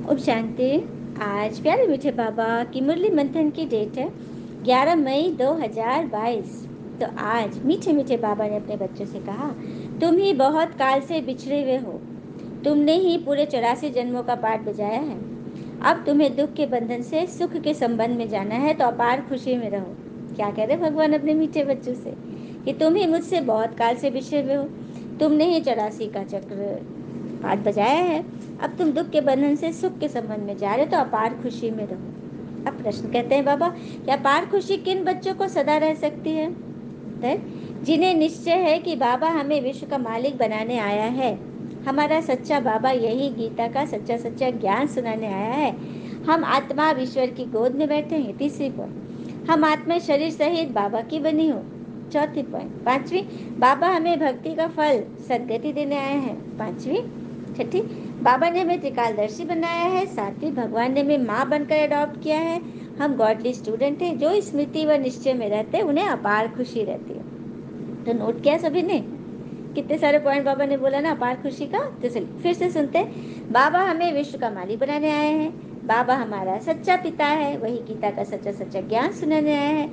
ओम शांति। आज प्यारे मीठे बाबा की मुरली मंथन की डेट है 11 मई 2022। तो आज मीठे मीठे बाबा ने अपने बच्चों से कहा, तुम ही बहुत काल से बिछड़े हुए हो, तुमने ही पूरे 84 जन्मों का पाठ बजाया है। अब तुम्हें दुख के बंधन से सुख के संबंध में जाना है, तो अपार खुशी में रहो। क्या कह रहे भगवान अपने मीठे बच्चों से कि तुम ही मुझसे बहुत काल से बिछड़े हुए हो, तुमने ही 84 का चक्र पाठ बजाया है। अब तुम दुख के बंधन से सुख के संबंध में जा रहे हो, तो अपार खुशी में रहो। अब प्रश्न कहते हैं बाबा, क्या अपार खुशी किन बच्चों को सदा रह सकती है? जिन्हें निश्चय है कि बाबा हमें विश्व का मालिक बनाने आया है। हमारा सच्चा बाबा यही गीता का सच्चा सच्चा ज्ञान सुनाने आया है। हम आत्मा ईश्वर की गोद में बैठे हैं। तीसरी पॉइंट, हम आत्मा शरीर सहित बाबा की बनी हो। चौथी पॉइंट। पांचवी, बाबा हमें भक्ति का फल सदगति देने आए हैं। पांचवी। छठी, बाबा ने हमें त्रिकालदर्शी बनाया है। सातवीं, भगवान ने हमें माँ बनकर अडॉप्ट किया है। हम गॉडली स्टूडेंट हैं। जो स्मृति व निश्चय में रहते हैं उन्हें अपार खुशी रहती है। तो नोट किया सभी ने? कितने सारे पॉइंट बाबा ने बोला ना अपार खुशी का। तो चलिए फिर से सुनते हैं। बाबा हमें विश्व का मालिक बनाने आए हैं। बाबा हमारा सच्चा पिता है, वही गीता का सच्चा सच्चा ज्ञान सुनाने आया है।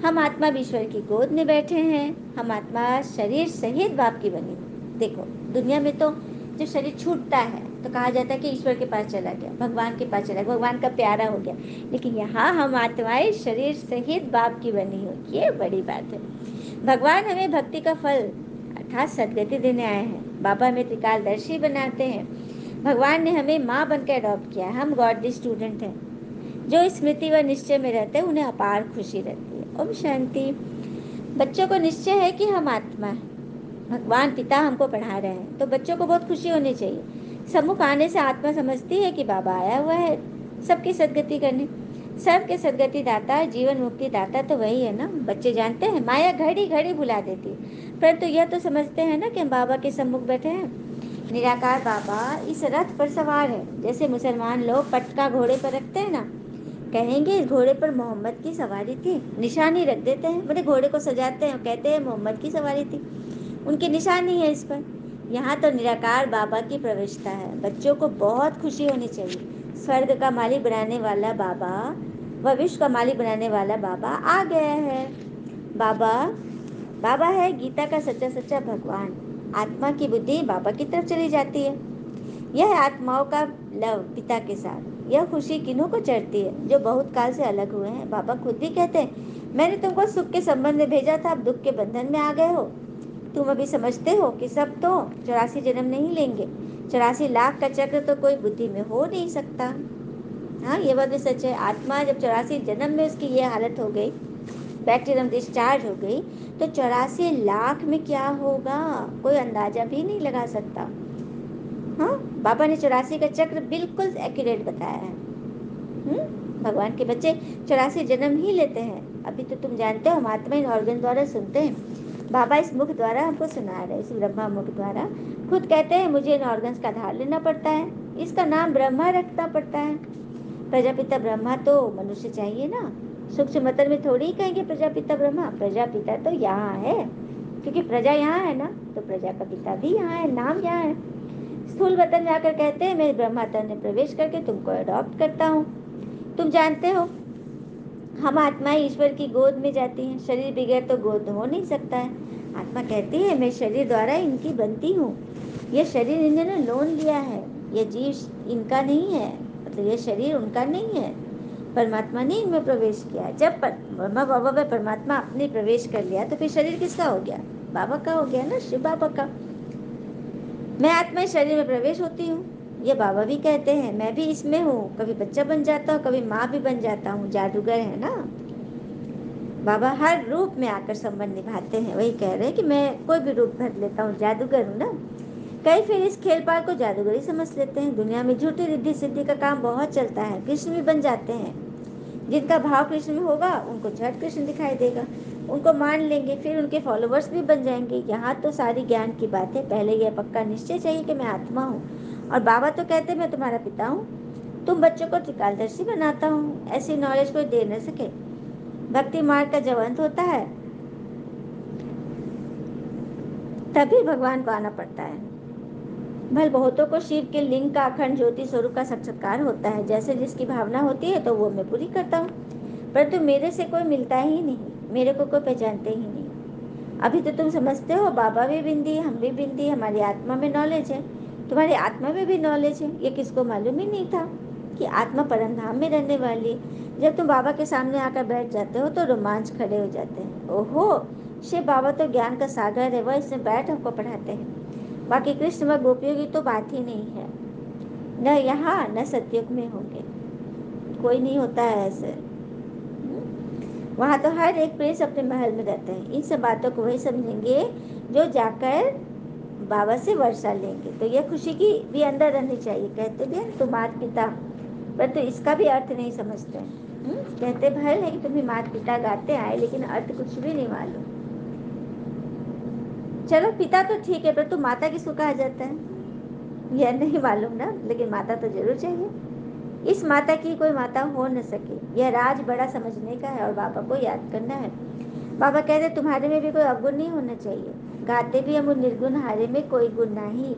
हम आत्मा ईश्वर की गोद में बैठे हैं। हम आत्मा शरीर सहित बाप की बनी। देखो, दुनिया में तो जो शरीर छूटता है तो कहा जाता है कि ईश्वर के पास चला गया, भगवान के पास चला गया, भगवान का प्यारा हो गया। लेकिन यहाँ हम आत्माएं शरीर सहित बाप की बनी हो, ये बड़ी बात है। भगवान हमें भक्ति का फल अर्थात सदगति देने आए हैं। बाबा हमें त्रिकालदर्शी बनाते हैं। भगवान ने हमें माँ बनकर अडॉप्ट किया है। हम गॉडली स्टूडेंट हैं। जो स्मृति व निश्चय में रहते हैं उन्हें अपार खुशी रहती है। ओम शांति। बच्चों को निश्चय है कि हम आत्मा है, भगवान पिता हमको पढ़ा रहे हैं, तो बच्चों को बहुत खुशी होनी चाहिए। सम्मुख आने से आत्मा समझती है कि बाबा आया हुआ है सबकी सदगति करने। सबके सदगति दाता, जीवन मुक्ति दाता तो वही है ना। बच्चे जानते हैं माया घड़ी घड़ी भुला देती है, परंतु यह तो समझते हैं ना कि हम बाबा के सम्मुख बैठे हैं। निराकार बाबा इस रथ पर सवार है। जैसे मुसलमान लोग पटका घोड़े पर रखते हैं ना, कहेंगे इस घोड़े पर मोहम्मद की सवारी थी, निशानी रख देते हैं। बड़े घोड़े को सजाते हैं, कहते हैं मोहम्मद की सवारी थी, उनकी निशानी है इस पर। यहाँ तो निराकार बाबा की प्रविष्टता है। बच्चों को बहुत खुशी होनी चाहिए। स्वर्ग का मालिक बनाने वाला बाबा व विश्व का मालिक बनाने वाला बाबा आ गया है। बाबा बाबा है गीता का सच्चा सच्चा भगवान। आत्मा की बुद्धि बाबा की तरफ चली जाती है। यह आत्माओं का लव पिता के साथ। यह खुशी किन्हों को चढ़ती है? जो बहुत काल से अलग हुए हैं। बाबा खुद भी कहते हैं, मैंने तुमको सुख के संबंध में भेजा था, अब दुख के बंधन में आ गए हो। तुम अभी समझते हो कि सब तो 84 जन्म नहीं लेंगे। 84 लाख का चक्र तो कोई बुद्धि में हो नहीं सकता। हाँ, ये बात भी सच है। आत्मा जब 84 जन्म में उसकी ये हालत हो गई, बैक्टीरियम डिस्चार्ज हो गई, तो 84 लाख में क्या होगा कोई अंदाजा भी नहीं लगा सकता। हाँ, बाबा ने 84 का चक्र बिल्कुल एक्यूरेट बताया है। भगवान के बच्चे 84 जन्म ही लेते हैं। अभी तो तुम जानते हो हम आत्मा इन ऑर्गन द्वारा सुनते हैं। बाबा इस मुख द्वारा हमको सुना रहे, इस ब्रह्मा मुख द्वारा। खुद कहते हैं मुझे इन ऑर्गन्स का आधार लेना पड़ता है, इसका नाम ब्रह्मा रखना पड़ता है। प्रजापिता ब्रह्मा तो मनुष्य चाहिए ना। सूक्ष्म मतन में थोड़ी कहेंगे प्रजापिता ब्रह्मा। प्रजापिता तो यहाँ है, क्योंकि प्रजा यहाँ है ना, तो प्रजा का पिता भी यहाँ है, नाम यहाँ है। स्थूल वतन जाकर कहते हैं मैं ब्रह्मा तन में प्रवेश करके तुमको अडॉप्ट करता हूँ। तुम जानते हो हम आत्माएं ईश्वर की गोद में जाती हैं। शरीर बगैर तो गोद हो नहीं सकता है। आत्मा कहती है मैं शरीर द्वारा इनकी बनती हूँ। यह शरीर इन्होंने लोन लिया है, यह जीव इनका नहीं है, मतलब यह शरीर उनका नहीं है। परमात्मा ने इनमें प्रवेश किया। जब ब्रह्मा बाबा में परमात्मा अपने प्रवेश कर लिया तो फिर शरीर किसका हो गया? बाबा का हो गया ना, शिव बाबा का। मैं आत्मा शरीर में प्रवेश होती हूँ, ये बाबा भी कहते हैं। मैं भी इसमें हूँ, कभी बच्चा बन जाता हूँ, कभी माँ भी बन जाता हूँ। जादूगर है ना बाबा, हर रूप में आकर संबंध निभाते हैं। वही कह रहे हैं कि मैं कोई भी रूप धर लेता हूँ, जादूगर हूँ ना। कई फिर इस खेल पार को जादूगरी समझ लेते हैं। दुनिया में झूठी रिद्धि सिद्धि का काम बहुत चलता है। कृष्ण भी बन जाते हैं। जिनका भाव कृष्ण में होगा उनको झट कृष्ण दिखाई देगा, उनको मान लेंगे, फिर उनके फॉलोवर्स भी बन जाएंगे। यहाँ तो सारी ज्ञान की बात है। पहले यह पक्का निश्चय चाहिए कि मैं आत्मा हूँ, और बाबा तो कहते हैं मैं तुम्हारा पिता हूँ, तुम बच्चों को त्रिकालदर्शी बनाता हूँ। ऐसी नॉलेज कोई दे न सके। भक्ति मार्ग का जब अंत होता है तभी भगवान को आना पड़ता है। भल बहुतों को शिव के लिंग का अखंड ज्योति स्वरूप का साक्षात्कार होता है, जैसे जिसकी भावना होती है तो वो मैं पूरी करता हूँ, परंतु मेरे से कोई मिलता ही नहीं, मेरे को कोई पहचानते ही नहीं। अभी तो तुम समझते हो बाबा भी बिंदी, हम भी बिंदी, हमारी आत्मा में नॉलेज है, तुम्हारी आत्मा में भी नॉलेज है। ये किसको मालूम ही नहीं था कि आत्मा परम धाम में रहने वाली। जब तुम बाबा के सामने आकर बैठ जाते हो तो रोमांच खड़े हो जाते हैं। ओहो, शिव बाबा तो ज्ञान का सागर है, वह इसमें बैठ हमको पढ़ाते हैं। बाकी कृष्ण व गोपियों की तो बात ही नहीं है, न यहाँ न सतयुग में होंगे, कोई नहीं होता है ऐसे। वहाँ तो हर एक प्रिंस अपने महल में रहते हैं। इन सब बातों को वही समझेंगे जो जाकर बाबा से वर्षा लेंगे। तो यह खुशी की भी अंदर रहनी चाहिए। कहते भी हैं तुम माता पिता, पर तो इसका भी अर्थ नहीं समझते हैं। कहते भले है कि तुम्हें माता पिता गाते आए, लेकिन अर्थ कुछ भी नहीं मालूम। चलो पिता तो ठीक है, पर तो माता किसको कहा जाता है यह नहीं मालूम ना, लेकिन माता तो जरूर चाहिए। इस माता की कोई माता हो न सके, यह राज बड़ा समझने का है और बाबा को याद करना है। बाबा कहते तुम्हारे में भी कोई अवगुण नहीं होना चाहिए। गाते भी हम निर्गुण, हारे में कोई गुण नहीं।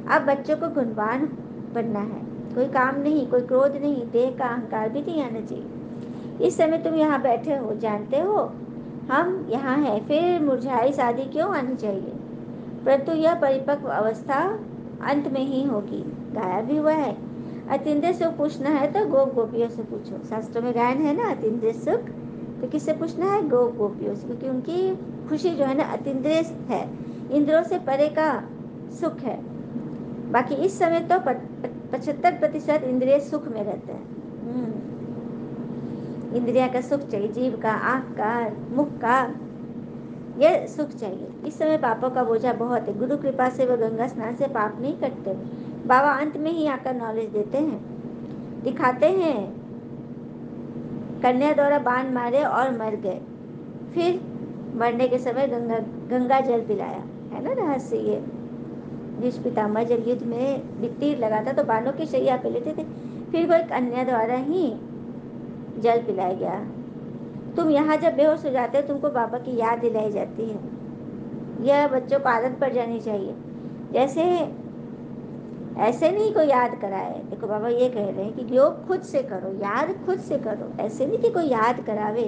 अब बच्चों को गुणवान बनना है, कोई काम नहीं, कोई क्रोध नहीं, देह का अहंकार भी नहीं आना चाहिए। इस समय तुम यहाँ बैठे हो, जानते हो हम यहाँ हैं, फिर मुरझाई शादी क्यों आनी चाहिए, परंतु यह परिपक्व अवस्था अंत में ही होगी। गाया भी हुआ है, अतीन्द्रिय सुख पूछना है तो गोप गोपियों से पूछो। शास्त्रों में गायन है ना, अतीन्द्रिय सुख तो किससे पूछना है, गोप गोपियों से, क्योंकि उनकी खुशी जो है ना अतीन्द्रिय है, इंद्रियों से परे का सुख है। बाकी इस समय तो 75% इंद्रिय सुख में रहते हैं। इंद्रिया का सुख चाहिए, जीव का, आँख का, मुख का, यह सुख चाहिए। इस समय पापों का बोझा बहुत है। गुरु कृपा से वह गंगा स्नान से पाप नहीं कटते। बाबा अंत में ही आकर नॉलेज देते हैं, दिखाते हैं। कन्या द्वारा बाण मारे और मर गए, फिर मरने के समय गंगा गंगा जल पिलाया, है ना रहस्य ये। भीष्म पितामह जब युद्ध में तीर लगा था तो बाणों की शैया पे लेते थे, फिर वो एक कन्या द्वारा ही जल पिलाया गया। तुम यहाँ जब बेहोश हो जाते हो, तुमको बाबा की याद दिलाई जाती है। यह बच्चों को आदत पड़ जानी चाहिए। जैसे ऐसे नहीं कोई याद कराए, देखो बाबा ये कह रहे हैं कि योग खुद से करो, याद खुद से करो। ऐसे नहीं कि कोई याद करावे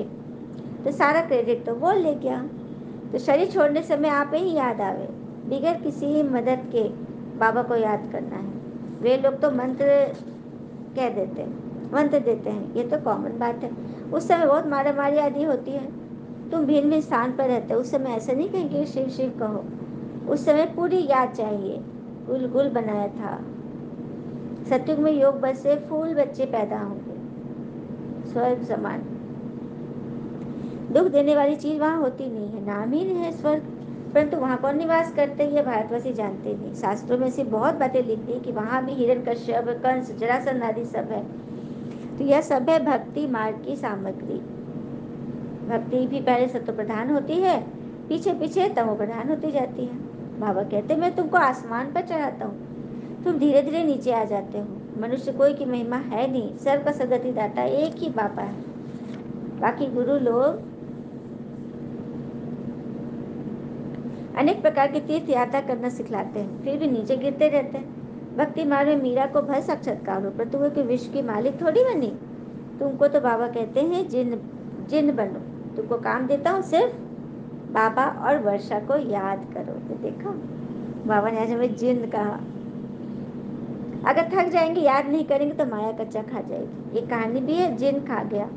तो सारा क्रेडिट तो वो ले गया। तो शरीर छोड़ने समय आप ही याद आवे, बिगैर किसी मदद के बाबा को याद करना है। वे लोग तो मंत्र कह देते हैं, मंत्र देते हैं, ये तो कॉमन बात है। उस समय बहुत मारा मारी आदि होती है, तुम भिन्न भिन्न स्थान पर रहते हो, उस समय ऐसा नहीं कहेंगे शिव शिव कहो। उस समय पूरी याद चाहिए। गुल गुल बनाया था, सतयुग में योग बल से फूल बच्चे पैदा होंगे, स्वर्ग समान। दुख देने वाली चीज वहाँ होती नहीं है, नाम ही नहीं है स्वर्ग। परंतु वहाँ कौन निवास करते हैं ये भारतवासी जानते नहीं। शास्त्रों में ऐसी बहुत बातें लिख दी कि वहाँ भी हिरण्यकश्यप, कंस, जरासंध आदि सब है। तो यह सब है भक्ति मार्ग की सामग्री। भक्ति भी पहले सत्व प्रधान होती है, पीछे पीछे तमो प्रधान होती जाती है। बाबा कहते मैं तुमको आसमान पर चढ़ाता हूँ, तुम धीरे धीरे नीचे आ जाते हो। मनुष्य कोई की महिमा है नहीं, सर्व का सदगति दाता एक ही बाबा है। बाकी गुरु लोग अनेक प्रकार की तीर्थ यात्रा करना सिखलाते हैं, फिर भी नीचे गिरते रहते हैं। भक्ति मार्ग में मीरा को भर साक्षात्कार हो, पर तुम्हें कोई विश्व की मालिक थोड़ी बनी। तुमको तो बाबा कहते हैं जिन जिन बनो, तुमको काम देता हूँ, सिर्फ बाबा और वर्षा को याद करो। तो देखो बाबा ने आज हमें जिन कहा। अगर थक जाएंगे, याद नहीं करेंगे तो माया कच्चा खा जाएगी। एक कहानी भी है, जिन खा गया।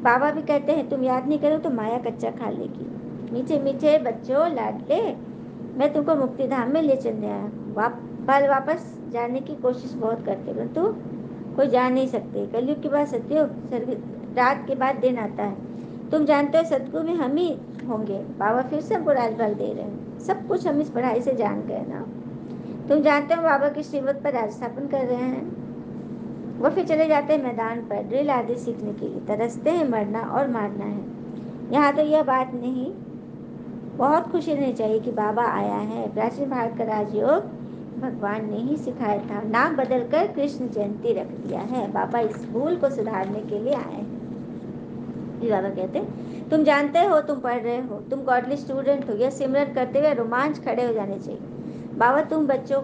बाबा भी कहते हैं तुम याद नहीं करो तो माया कच्चा खा लेगी। मीठे मीठे बच्चों लाडले, मैं तुमको मुक्ति धाम में ले चलने आया। बाल वापस जाने की कोशिश बहुत करते, परंतु कोई जा नहीं सकते। कलयुग के बाद सतयुग, रात के बाद दिन आता है। तुम जानते हो सतयुग में हम ही होंगे। बाबा फिर से हमको राजबल दे रहे हैं, सब कुछ हम इस पढ़ाई से जान गए ना। तुम जानते हो बाबा की श्रीमत पर राज स्थापन कर रहे हैं। वो फिर चले जाते हैं मैदान पर ड्रिल आदि सीखने के लिए, तरसते हैं मरना और मारना है। यहाँ तो यह बात नहीं, बहुत खुशी रहनी चाहिए कि बाबा आया है। प्राचीन भारत का राजयोग भगवान ने ही सिखाया था, नाम बदलकर कृष्ण जयंती रख दिया है। बाबा इस भूल को सुधारने के लिए आए हैं। बाबा कहते तुम जानते हो, तुम पढ़ रहे हो, तुम गॉडली स्टूडेंट हो, यह सिमरन करते हुए रोमांच खड़े हो जाने चाहिए। बाबा तुम बच्चों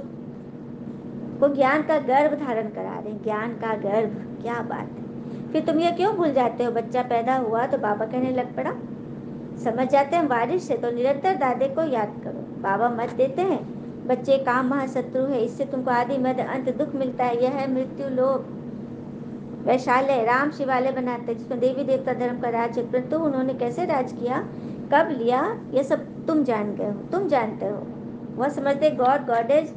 तुमको ज्ञान का गर्भ धारण करा रहे हैं, ज्ञान का गर्भ, क्या बात है। फिर तुम ये क्यों भूल जाते हो, बच्चा पैदा हुआ तो बाबा कहने लग पड़ा। समझ जाते हैं वारिस से तो निरंतर दादे को याद करो। बाबा मत देते हैं बच्चे काम महाशत्रु है, इससे तुमको आदि मध्य अंत दुख मिलता है, यह है मृत्यु लोक। वैशाल्य राम शिवालय बनाते जिसमें देवी देवता धर्म का राज है, परंतु उन्होंने कैसे राज किया, कब लिया, ये सब तुम जान गए हो, तुम जानते हो। वह समझते गॉड गॉडेज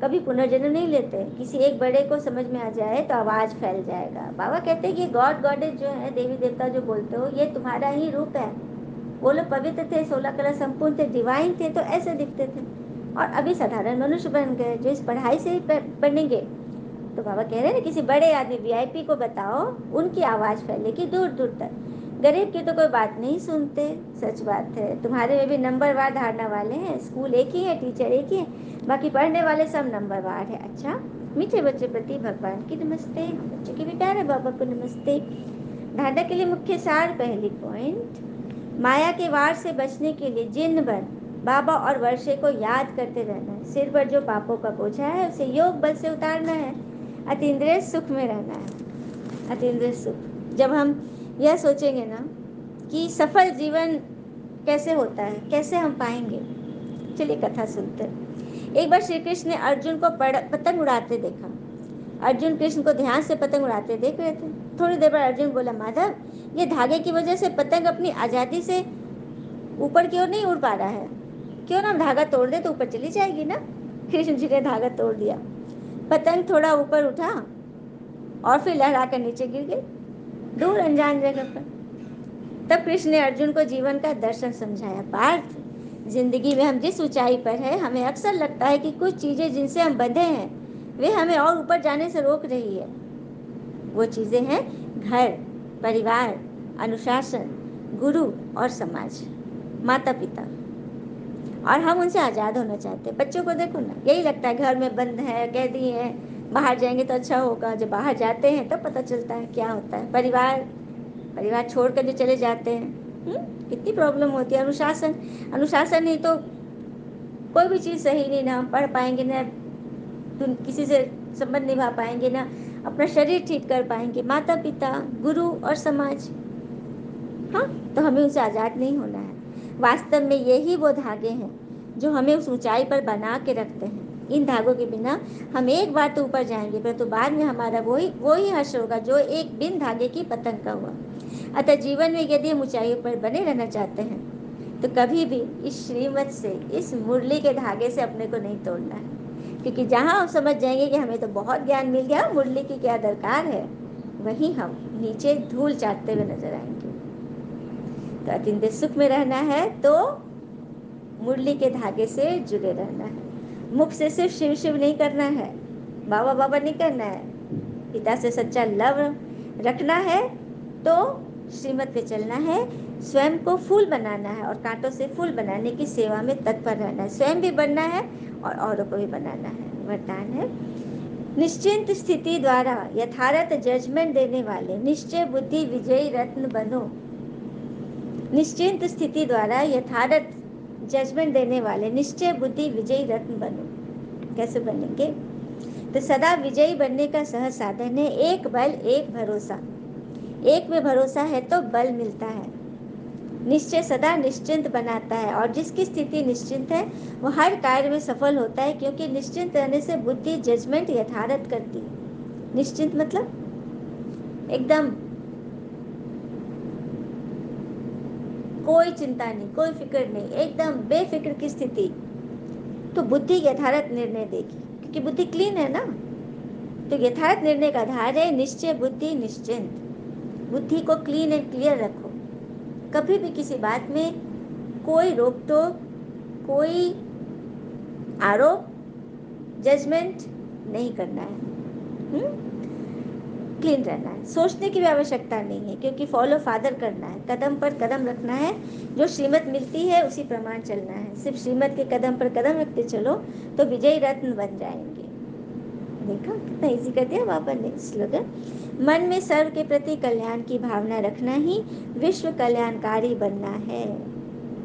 कभी पुनर्जन्म नहीं लेते। किसी एक बड़े को समझ में आ जाए तो आवाज फैल जाएगा। बाबा कहते हैं कि गॉड गॉडेज जो है, देवी देवता जो बोलते हो, ये तुम्हारा ही रूप है। वो लोग पवित्र थे, 16 कला संपूर्ण थे, डिवाइन थे, तो ऐसे दिखते थे, और अभी साधारण मनुष्य बन गए जो इस पढ़ाई से ही बनेंगे। तो बाबा कह रहे हैं किसी बड़े आदमी वीआईपी को बताओ, उनकी आवाज फैलेगी दूर दूर तक। गरीब की तो कोई बात नहीं सुनते। सच बात है, तुम्हारे में भी नंबरवार धारणा वाले हैं, स्कूल एक ही है, टीचर एक ही है, बाकी पढ़ने वाले सब नंबरवार है। अच्छा, मीठे बच्चे प्रति भगवान की नमस्ते, बच्चे के भी प्यारे बाबा को नमस्ते। धारणा के लिए मुख्य सार, पहली पॉइंट, माया के वार से बचने के लिए जिन भर बाबा और वर्षे को याद करते रहना है। सिर पर जो पापों का बोझा है उसे योग बल से उतारना है। अतीन्द्रिय सुख में रहना है। अतीन्द्रिय सुख, जब हम यह सोचेंगे ना कि सफल जीवन कैसे होता है, कैसे हम पाएंगे, चलिए कथा सुनते हैं। एक बार श्री कृष्ण ने अर्जुन को पतंग उड़ाते देखा। अर्जुन कृष्ण को ध्यान से पतंग उड़ाते देख रहे थे। थोड़ी देर बाद अर्जुन बोला, माधव, ये धागे की वजह से पतंग अपनी आजादी से ऊपर की ओर नहीं उड़ पा रहा है, क्यों ना धागा तोड़ दे तो ऊपर चली जाएगी ना। कृष्ण जी ने धागा तोड़ दिया, पतंग थोड़ा ऊपर उठा और फिर लहरा कर नीचे गिर गई दूर अनजान जगह पर। तब कृष्ण ने अर्जुन को जीवन का दर्शन समझाया। पार्थ, जिंदगी में हम जिस ऊंचाई पर है, हमें अक्सर लगता है कि कुछ चीजें जिनसे हम बंधे हैं वे हमें और ऊपर जाने से रोक रही है। वो चीजें हैं घर, परिवार, अनुशासन, गुरु और समाज, माता पिता, और हम उनसे आज़ाद होना चाहते हैं। बच्चों को देखो ना, यही लगता है घर में बंद है, कैदी है, बाहर जाएंगे तो अच्छा होगा। जब बाहर जाते हैं तब पता चलता है क्या होता है। परिवार, परिवार छोड़कर जो चले जाते हैं, कितनी प्रॉब्लम होती है। अनुशासन, अनुशासन नहीं तो कोई भी चीज़ सही नहीं, ना हम पढ़ पाएंगे, ना किसी से संबंध निभा पाएंगे, ना अपना शरीर ठीक कर पाएंगे। माता पिता, गुरु और समाज, हाँ, तो हमें उनसे आज़ाद नहीं होना है। वास्तव में यही वो धागे हैं जो हमें उस ऊंचाई पर बना के रखते हैं। इन धागों के बिना हम एक बार तो ऊपर जाएंगे, परंतु बाद में हमारा वही हश्र होगा जो एक बिन धागे की पतंग का हुआ। अतः जीवन में यदि हम ऊंचाइयों पर बने रहना चाहते हैं तो कभी भी इस श्रीमत से, इस मुरली के धागे से अपने को नहीं तोड़ना है। क्योंकि जहाँ हम समझ जाएंगे कि हमें तो बहुत ज्ञान मिल गया, मुरली की क्या दरकार है, वहीं हम नीचे धूल चाटते हुए नजर आएंगे। तो अतिंद्रिय सुख में रहना है तो मुरली के धागे से जुड़े रहना है। मुख से सिर्फ शिव शिव नहीं करना है, बाबा बाबा नहीं करना है। पिता से सच्चा लव रखना है तो श्रीमत पे चलना है। स्वयं को फूल बनाना है और कांटों से फूल बनाने की सेवा में तत्पर रहना है। स्वयं भी बनना है और औरों को भी बनाना है। वरदान है, निश्चिंत स्थिति द्वारा यथार्थ जजमेंट देने वाले निश्चय बुद्धि विजयी रत्न बनो। निश्चिंत स्थिति द्वारा यथार्थ जजमेंट देने वाले निश्चय बुद्धि विजयी रत्न बनो। कैसे बनेंगे? तो सदा विजयी बनने का सहज साधन है एक बल एक भरोसा। एक में भरोसा है तो बल मिलता है। निश्चय सदा निश्चिंत बनाता है, और जिसकी स्थिति निश्चिंत है वो हर कार्य में सफल होता है, क्योंकि निश्चिंत रहने से बुद्धि जजमेंट यथार्थ करती है। निश्चिंत मतलब एकदम कोई चिंता नहीं, कोई फिक्र नहीं, एकदम बेफिक्र की स्थिति, तो बुद्धि यथार्थ निर्णय देगी, क्योंकि बुद्धि क्लीन है ना। तो यथार्थ निर्णय का आधार है निश्चय बुद्धि निश्चिंत। बुद्धि को क्लीन एंड क्लियर रखो। कभी भी किसी बात में कोई रोक टोक, कोई आरोप, जजमेंट नहीं करना है। क्लीन रहना है। सोचने की भी आवश्यकता नहीं है, क्योंकि फॉलो फादर करना है, कदम पर कदम रखना है। जो श्रीमत मिलती है उसी प्रमाण चलना है। सिर्फ श्रीमत के कदम पर कदम रखते चलो तो विजयी रत्न बन जाएंगे। देखा कितना इजी कर दिया बाबा ने स्लोगन। मन में सर्व के प्रति कल्याण की भावना रखना ही विश्व कल्याणकारी बनना है।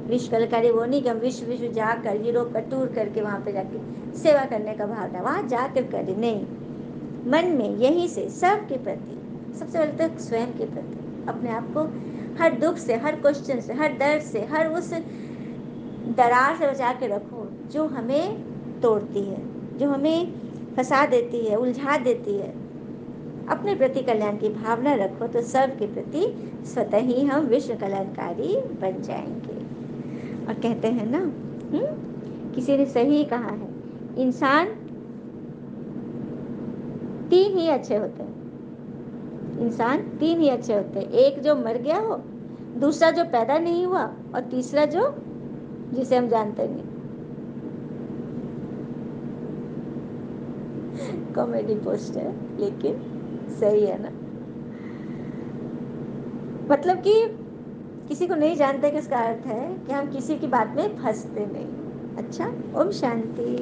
विश्व कल्याणकारी वो नहीं कि हम विश्व विश्व जाकर यूरोप का टूर करके वहाँ पे जाके सेवा करने का भावना, वहाँ जाकर करें, नहीं, मन में यहीं से सबके प्रति, सबसे पहले तो स्वयं के प्रति, अपने आप को हर दुख से, हर क्वेश्चन से, हर दर्द से, हर उस दरार से बचा के रखो जो हमें तोड़ती है, जो हमें फंसा देती है, उलझा देती है। अपने प्रति कल्याण की भावना रखो तो सबके प्रति स्वतः ही हम विश्व कल्याणकारी बन जाएंगे। और कहते हैं ना, किसी ने सही कहा है, इंसान तीन ही अच्छे होते हैं, इंसान तीन ही अच्छे होते हैं, एक जो मर गया हो, दूसरा जो पैदा नहीं हुआ, और तीसरा जो जिसे हम जानते नहीं। कॉमेडी पोस्ट है लेकिन सही है ना, मतलब कि किसी को नहीं जानते कि इसका अर्थ है कि हम किसी की बात में फंसते नहीं। अच्छा, ओम शांति।